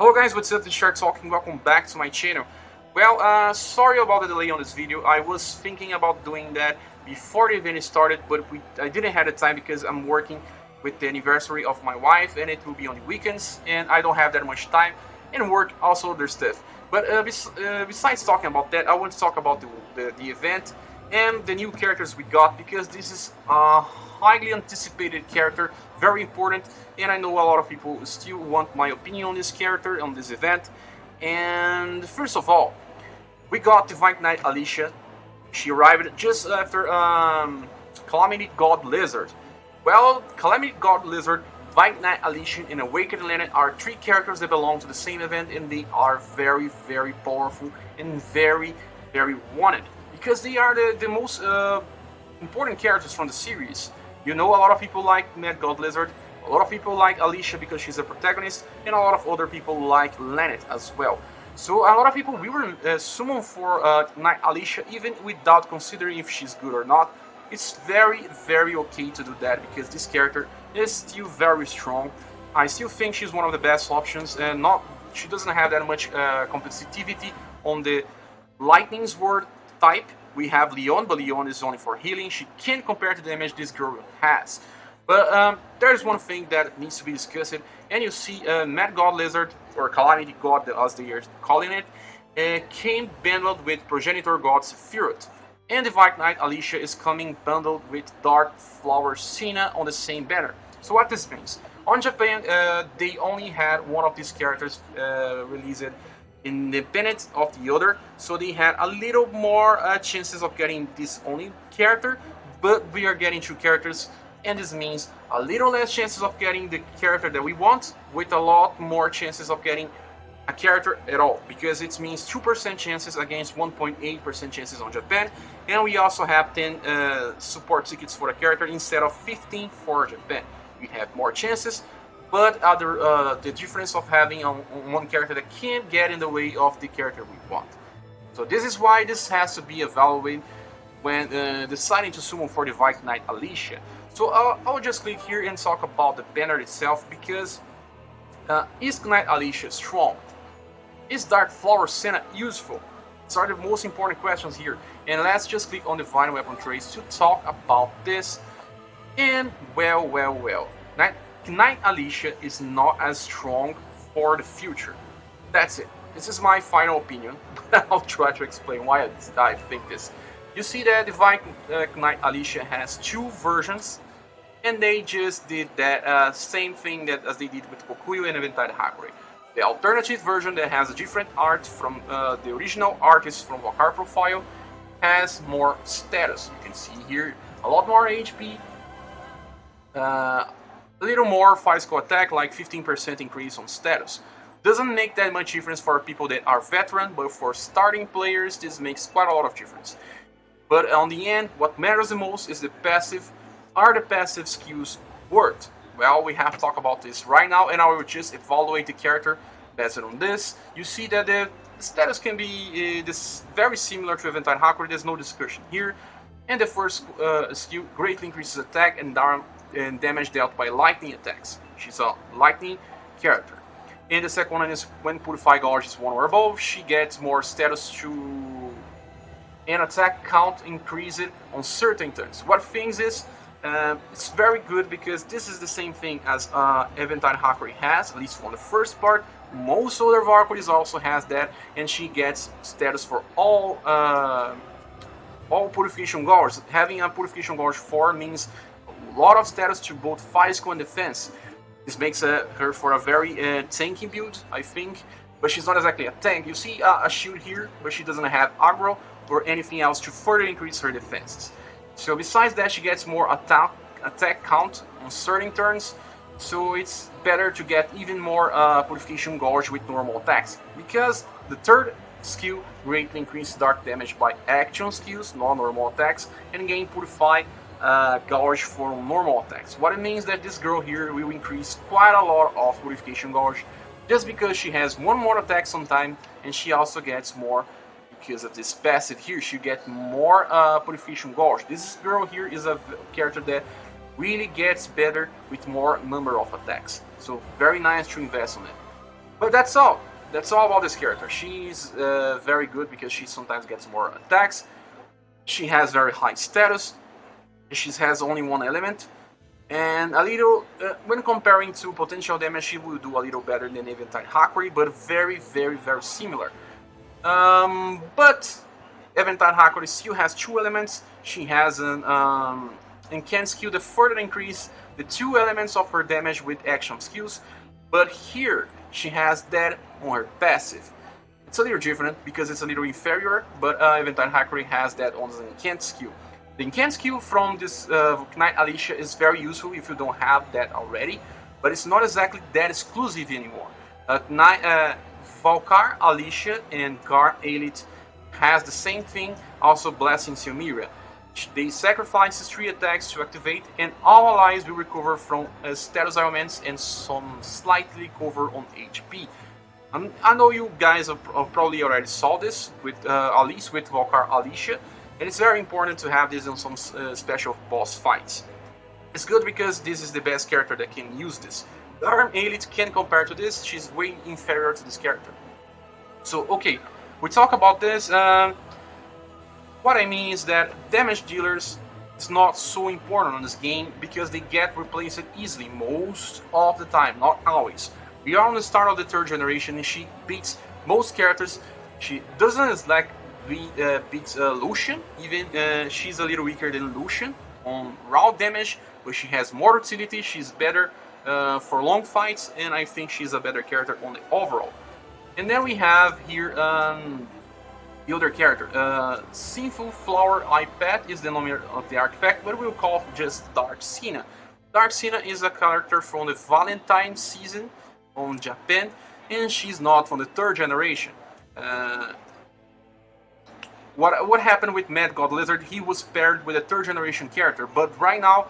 Hello guys, what's up? This is Shark talking. Welcome back to my channel. Well, sorry about the delay on this video. I was thinking about doing that before the event started, but I didn't have the time because I'm working with the anniversary of my wife, and it will be on the weekends, and I don't have that much time, and work also other stuff. But besides talking about that, I want to talk about the event and the new characters we got, because this is a highly anticipated character, very important, and I know a lot of people still want my opinion on this character, on this event. And first of all, we got the Knight Alicia. She arrived just after Calamity God Lezard. Well, Calamity God Lezard, Knight Alicia, and Awakened Planet are three characters that belong to the same event, and they are very, very powerful and very, very wanted, because they are the most important characters from the series. You know, a lot of people like Mad God Lezard, a lot of people like Alicia because she's a protagonist, and a lot of other people like Lenneth as well. So a lot of people will summon for Knight Alicia even without considering if she's good or not. It's very, very okay to do that because this character is still very strong. I still think she's one of the best options, and she doesn't have that much competitivity on the Lightning Sword type. We have Leon, but Leon is only for healing. She can't compare to the damage this girl has. But there's one thing that needs to be discussed, and you see Mad God Lezard, or Calamity God as they are calling it, came bundled with Progenitor God Sephiroth. And the Knight Alicia is coming bundled with Dark Flower Cena on the same banner. So what this means? On Japan, they only had one of these characters released independent of the other, so they had a little more chances of getting this only character, but we are getting two characters, and this means a little less chances of getting the character that we want, with a lot more chances of getting a character at all, because it means 2% chances against 1.8% chances on Japan, and we also have 10 support tickets for the character instead of 15 for Japan. We have more chances, but the difference of having one character that can't get in the way of the character we want. So this is why this has to be evaluated when deciding to summon for the Knight Alicia. So I'll just click here and talk about the banner itself, because is Knight Alicia strong? Is Dark Flower Sennah useful? These are the most important questions here. And let's just click on the Divine Weapon traits to talk about this. And well. Knight Alicia is not as strong for the future. That's it. This is my final opinion, but I'll try to explain why I think this. You see that the Knight Alicia has two versions, and they just did that same thing as they did with Kokuyo and Eventide Hakure. The alternative version that has a different art from the original artist from Valkyrie profile has more status. You can see here a lot more HP, a little more physical attack, like 15% increase on status. Doesn't make that much difference for people that are veteran, but for starting players this makes quite a lot of difference. But on the end, what matters the most is the passive. Are the passive skills worth? Well, we have to talk about this right now, and I will just evaluate the character based on this. You see that the status can be this very similar to Eventide Hakure, there's no discussion here. And the first skill greatly increases attack and damage dealt by lightning attacks. She's a lightning character. And the second one is when Purify Gouge is 1 or above, she gets more status to an attack count increased on certain turns. What things is, it's very good because this is the same thing as Eventide Hakure has, at least from the first part. Most other Valkyries also has that, and she gets status for all Purification Gouge. Having a Purification Gouge 4 means a lot of status to both physical and defense. This makes her for a very tanky build, I think, but she's not exactly a tank. You see a shield here, but she doesn't have aggro or anything else to further increase her defenses. So besides that, she gets more attack count on certain turns, so it's better to get even more Purification Gouge with normal attacks, because the third skill greatly increases dark damage by action skills, not normal attacks, and gain Purify Gouge for normal attacks. What it means that this girl here will increase quite a lot of Purification Gouge, just because she has one more attack sometime, and she also gets more because of this passive here. She gets more Purification Gouge. This girl here is a character that really gets better with more number of attacks. So very nice to invest on it. But that's all. That's all about this character. She's very good because she sometimes gets more attacks. She has very high status. She has only one element. And a little, when comparing to potential damage, she will do a little better than Eventide Valkyrie, but very, very, very similar. But Eventide Valkyrie still has two elements. She has an can skill that further increase the two elements of her damage with action skills. But here she has that on her passive. It's a little different because it's a little inferior, but Eventide Valkyrie has that on the incant skill. The incant skill from this Knight Alicia is very useful if you don't have that already, but it's not exactly that exclusive anymore. Valkyrie Alicia and Guard Elite has the same thing, also Blessing Silmira. They sacrifice 3 attacks to activate, and all allies will recover from status ailments and some slightly recover on HP. I know you guys have probably already saw this with at least with Valkyrie Alicia, and it's very important to have this in some special boss fights. It's good because this is the best character that can use this. Guard Elite can't compare to this; she's way inferior to this character. So okay, we talk about this. What I mean is that damage dealers is not so important on this game because they get replaced easily most of the time, not always. We are on the start of the 3rd generation and she beats most characters. She doesn't like beats Lucian, even she's a little weaker than Lucian on raw damage, but she has more utility, she's better for long fights, and I think she's a better character on the overall. And then we have here the other character. Sinful Flower iPad is the name of the artifact, but we'll call just Dark Cena. Dark Cena is a character from the Valentine season on Japan, and she's not from the 3rd generation. What happened with Mad God Lezard? He was paired with a 3rd generation character, but right now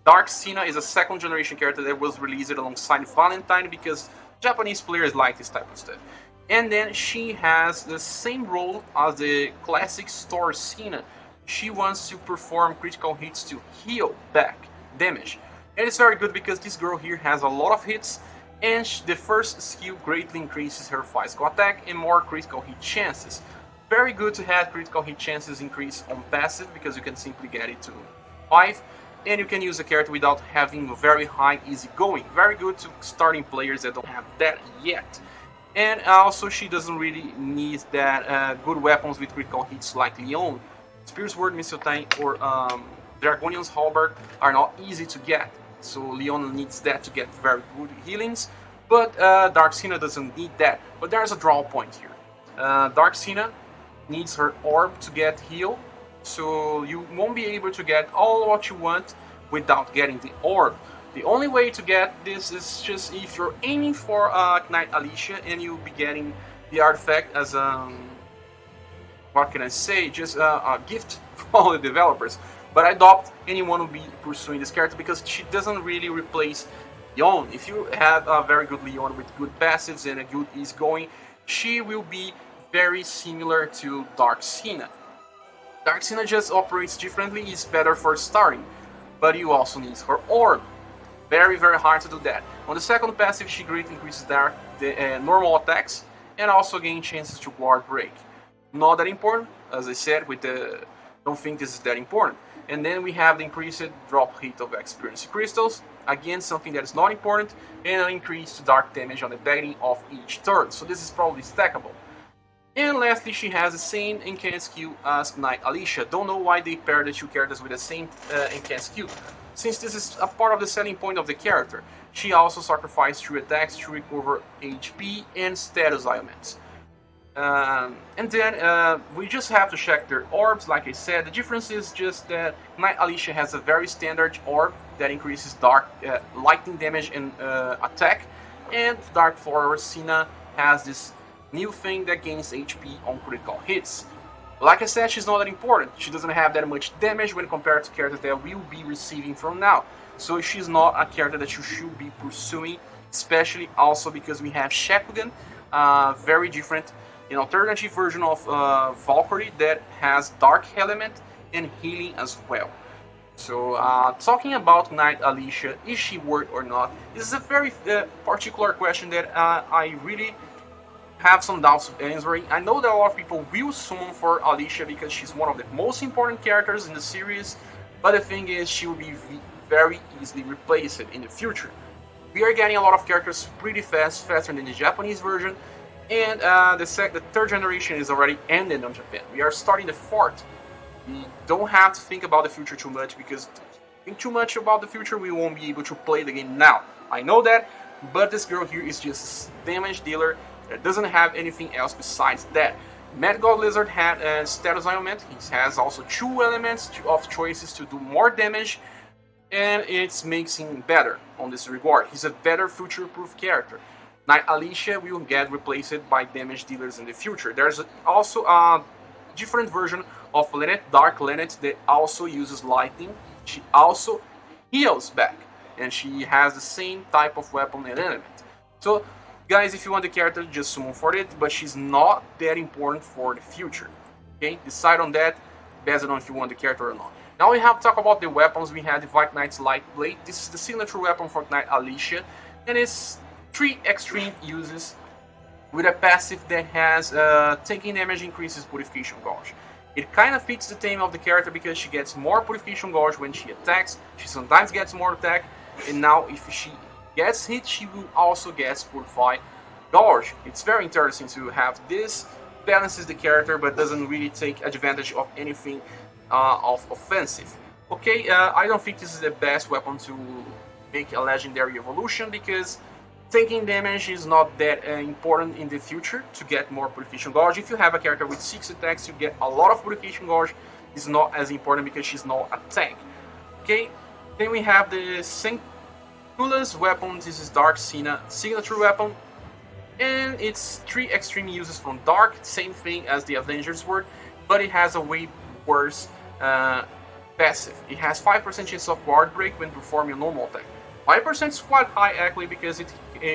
Dark Cena is a 2nd generation character that was released alongside Valentine because Japanese players like this type of stuff. And then she has the same role as the classic store Cena. She wants to perform critical hits to heal back damage. And it's very good because this girl here has a lot of hits, and the first skill greatly increases her physical attack and more critical hit chances. Very good to have critical hit chances increase on passive because you can simply get it to 5, and you can use the character without having a very high easy going. Very good to starting players that don't have that yet. And also she doesn't really need that good weapons with critical hits like Leon. Spear Sword, Missile Tank, or Dragonian's Halberd are not easy to get. So Leon needs that to get very good healings. But Dark Cena doesn't need that. But there's a draw point here. Dark Cena needs her orb to get heal. So you won't be able to get all what you want without getting the orb. The only way to get this is just if you're aiming for Knight Alicia and you'll be getting the artifact as what can I say, just a gift from all the developers. But I doubt anyone will be pursuing this character because she doesn't really replace Leon. If you have a very good Leon with good passives and a good ease going, she will be very similar to Dark Cena. Dark Cena just operates differently, is better for starting, but you also need her orb. Very, very hard to do that. On the 2nd passive, she greatly increases the normal attacks and also gain chances to guard break. Not that important, as I said, don't think this is that important. And then we have the increased drop rate of experience crystals, again something that is not important, and an increase to dark damage on the beginning of each turn. So this is probably stackable. And lastly, she has the same incant skill as Knight Alicia. Don't know why they pair the two characters with the same incant skill, since this is a part of the selling point of the character. She also sacrifices 3 attacks to recover HP and status ailments. And then we just have to check their orbs. Like I said, the difference is just that Knight Alicia has a very standard orb that increases dark lightning damage and attack, and Dark Flower Cena has this new thing that gains HP on critical hits. Like I said, she's not that important. She doesn't have that much damage when compared to characters that will be receiving from now. So she's not a character that you should be pursuing, especially also because we have Shakugan, very different, an alternative version of Valkyrie that has dark element and healing as well. So, talking about Knight Alicia, is she worth or not? This is a very particular question that I really have some doubts answering. I know that a lot of people will summon for Alicia because she's one of the most important characters in the series, but the thing is, she will be very easily replaced in the future. We are getting a lot of characters pretty fast, faster than the Japanese version, and the third generation is already ended on Japan. We are starting the fourth. We don't have to think about the future too much because think too much about the future, we won't be able to play the game now. I know that, but this girl here is just a damage dealer that doesn't have anything else besides that. Mad God Lezard had a status element. He has also two elements of choices to do more damage, and it makes him better on this regard. He's a better future-proof character. Knight Alicia will get replaced by damage dealers in the future. There's also a different version of Lynette, Dark Lynette, that also uses lightning. She also heals back, and she has the same type of weapon and element. So, guys, if you want the character, just summon for it, but she's not that important for the future. Okay, decide on that based on if you want the character or not. Now we have to talk about the weapons. We have the White Knight's Light Blade. This is the signature weapon for Knight Alicia, and it's 3 extreme uses with a passive that has taking damage increases purification gauge. It kind of fits the theme of the character because she gets more purification gauge when she attacks. She sometimes gets more attack, and now if she gets hit, she will also get purified gauge. It's very interesting to have this. Balances the character, but doesn't really take advantage of anything of offensive. Okay, I don't think this is the best weapon to make a legendary evolution because taking damage is not that important in the future to get more purification gauge. If you have a character with 6 attacks, you get a lot of purification gauge. It's not as important because she's not a tank. Okay, then we have the Senkula's weapon. This is Dark Cena signature weapon, and it's 3 extreme uses from Dark, same thing as the Avengers word, but it has a way worse passive. It has 5% chance of guard break when performing a normal attack. 5% is quite high actually because it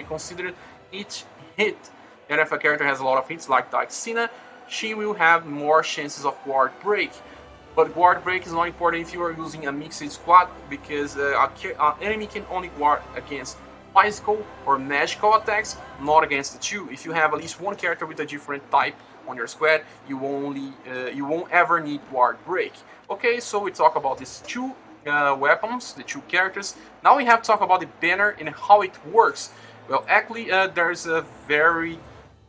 considered each hit, and if a character has a lot of hits like Cena, she will have more chances of guard break. But guard break is not important if you are using a mixed squad because an enemy can only guard against physical or magical attacks, not against the two. If you have at least one character with a different type on your squad, you won't ever need guard break. Okay, so we talk about these 2 weapons, the 2 characters. Now we have to talk about the banner and how it works. Well, actually, there's a very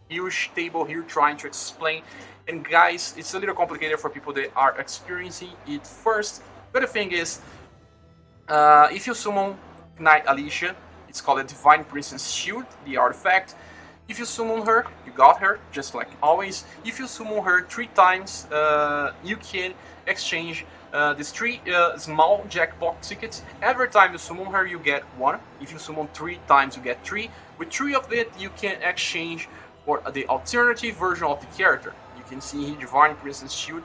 huge table here trying to explain. And guys, it's a little complicated for people that are experiencing it first. But the thing is, if you summon Knight Alicia, it's called a Divine Princess Shield, the artifact. If you summon her, you got her, just like always. If you summon her 3 times, you can exchange these 3 small jackpot tickets. Every time you summon her, you get 1. If you summon 3 times, you get 3. With 3 of it, you can exchange for the alternative version of the character. You can see here, Divine Princess Shield.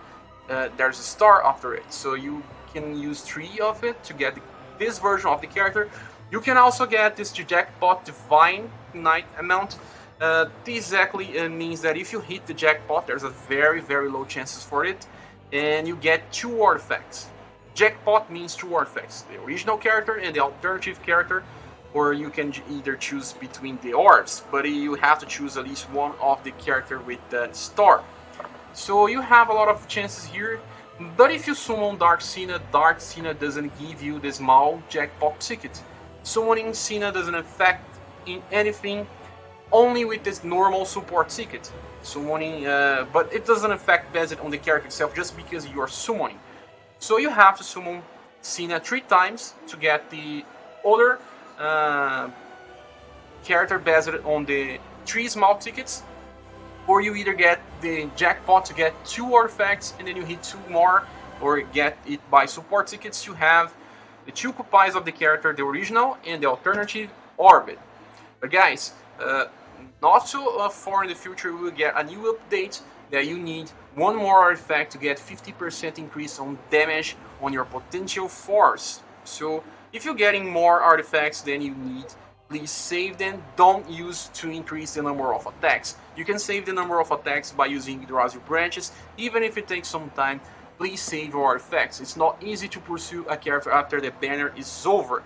There's a star after it, so you can use 3 of it to get this version of the character. You can also get this jackpot Divine Knight amount. This exactly means that if you hit the jackpot, there's a very, very low chances for it, and you get 2 artifacts. Jackpot means 2 artifacts, the original character and the alternative character, or you can either choose between the orbs, but you have to choose at least one of the character with that star. So you have a lot of chances here, but if you summon Dark Cena doesn't give you the small jackpot ticket. Summoning Cena doesn't affect in anything, only with this normal support ticket. Summoning, but it doesn't affect based on the character itself just because you are summoning. So you have to summon Cena 3 times to get the other character based on the 3 small tickets, or you either get the jackpot to get 2 artifacts and then you hit 2 more, or get it by support tickets. You have the 2 copies of the character, the original and the alternative orbit. But guys, not so far in the future, we will get a new update that you need 1 more artifact to get 50% increase on damage on your potential force. So if you're getting more artifacts than you need, please save them. Don't use to increase the number of attacks. You can save the number of attacks by using Yggdrasil branches, even if it takes some time. please save your artifacts. It's not easy to pursue a character after the banner is over.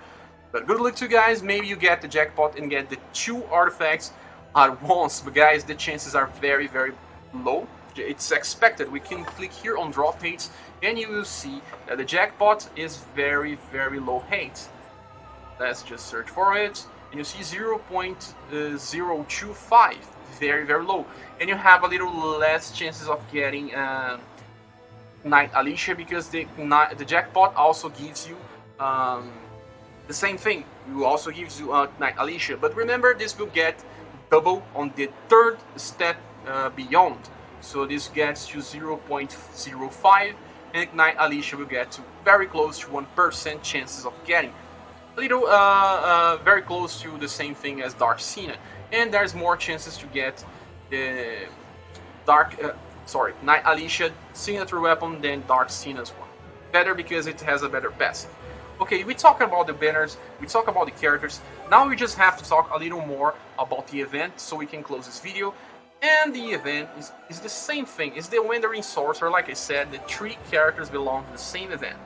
But good luck to you guys, maybe you get the jackpot and get the 2 artifacts at once. But guys, the chances are very, very low. It's expected. We can click here on drop rates and you will see that the jackpot is very, very low hate. Let's just search for it. And you see 0.025, very, very low. And you have a little less chances of getting Knight Alicia because the jackpot also gives you the same thing. It will also gives you Knight Alicia. But remember, this will get double on the 3rd step beyond. So this gets to 0.05 and Knight Alicia will get to very close to 1% chances of getting. A little, very close to the same thing as Dark Cena. And there's more chances to get the Knight Alicia signature weapon than Dark Cena's one. Better because it has a better passive. Okay, we talk about the banners, we talk about the characters. Now we just have to talk a little more about the event so we can close this video. And the event is the same thing. It's the Wandering Sorcerer. Like I said, the 3 characters belong to the same event.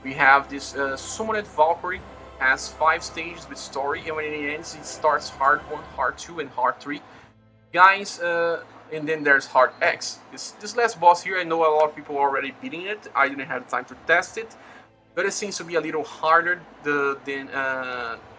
We have this summoned Valkyrie, has 5 stages with story, and when it ends, it starts hard 1, hard 2, and hard 3. Guys, and then there's hard X. This last boss here, I know a lot of people are already beating it. I didn't have time to test it, but it seems to be a little harder than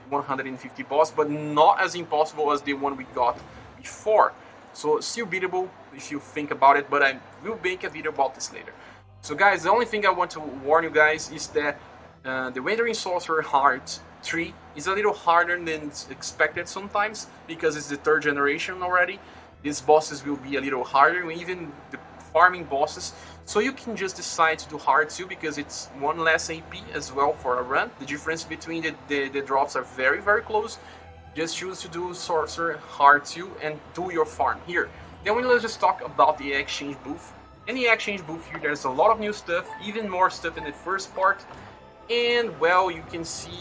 150 boss, but not as impossible as the one we got before. So still beatable if you think about it, but I will make a video about this later. So guys, the only thing I want to warn you guys is that the Wandering Sorcerer Hard 3 is a little harder than expected sometimes, because it's the 3rd generation already. These bosses will be a little harder, even the farming bosses. So you can just decide to do hard 2 because it's 1 less AP as well for a run. The difference between the drops are very, very close. Just choose to do Sorcerer hard 2 and do your farm here. Then let's just talk about the exchange booth. In the exchange booth here, there's a lot of new stuff, even more stuff in the first part. And well, you can see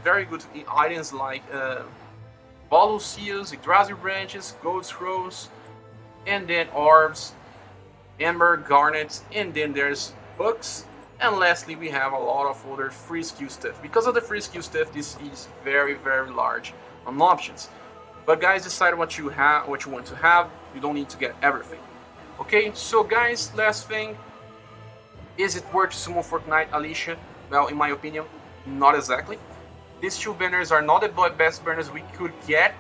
very good items like Bolo Seals, Yggdrasil Branches, Gold Scrolls, and then Orbs, Ember, Garnets, and then there's Books. And lastly, we have a lot of other free skill stuff. Because of the free skill stuff, this is very, very large on options. But guys, decide what you want to have. You don't need to get everything. Okay, so guys, last thing, is it worth to summon for Knight Alicia? Well, in my opinion, not exactly. These 2 banners are not the best banners we could get.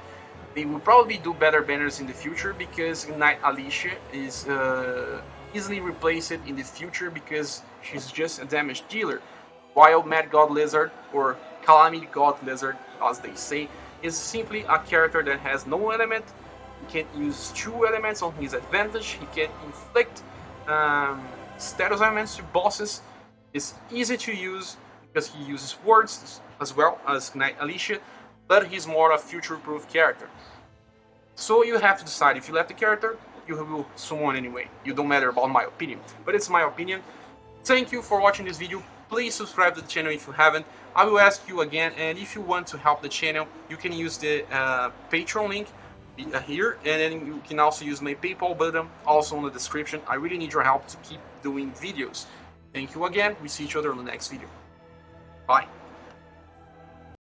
They will probably do better banners in the future because Knight Alicia is easily replaced in the future because she's just a damage dealer, while Mad God Lezard, or Calamity God Lezard as they say, is simply a character that has no element. He can use 2 elements on his advantage. He can inflict status elements to bosses. It's easy to use because he uses words as well as Knight Alicia, but he's more a future-proof character. So you have to decide. If you left the character, you will summon anyway. You don't matter about my opinion, but it's my opinion. Thank you for watching this video. Please subscribe to the channel if you haven't. I will ask you again, and if you want to help the channel, you can use the Patreon link here, and then you can also use my PayPal button also in the description. I really need your help to keep doing videos. Thank you again. We see each other in the next video. Bye.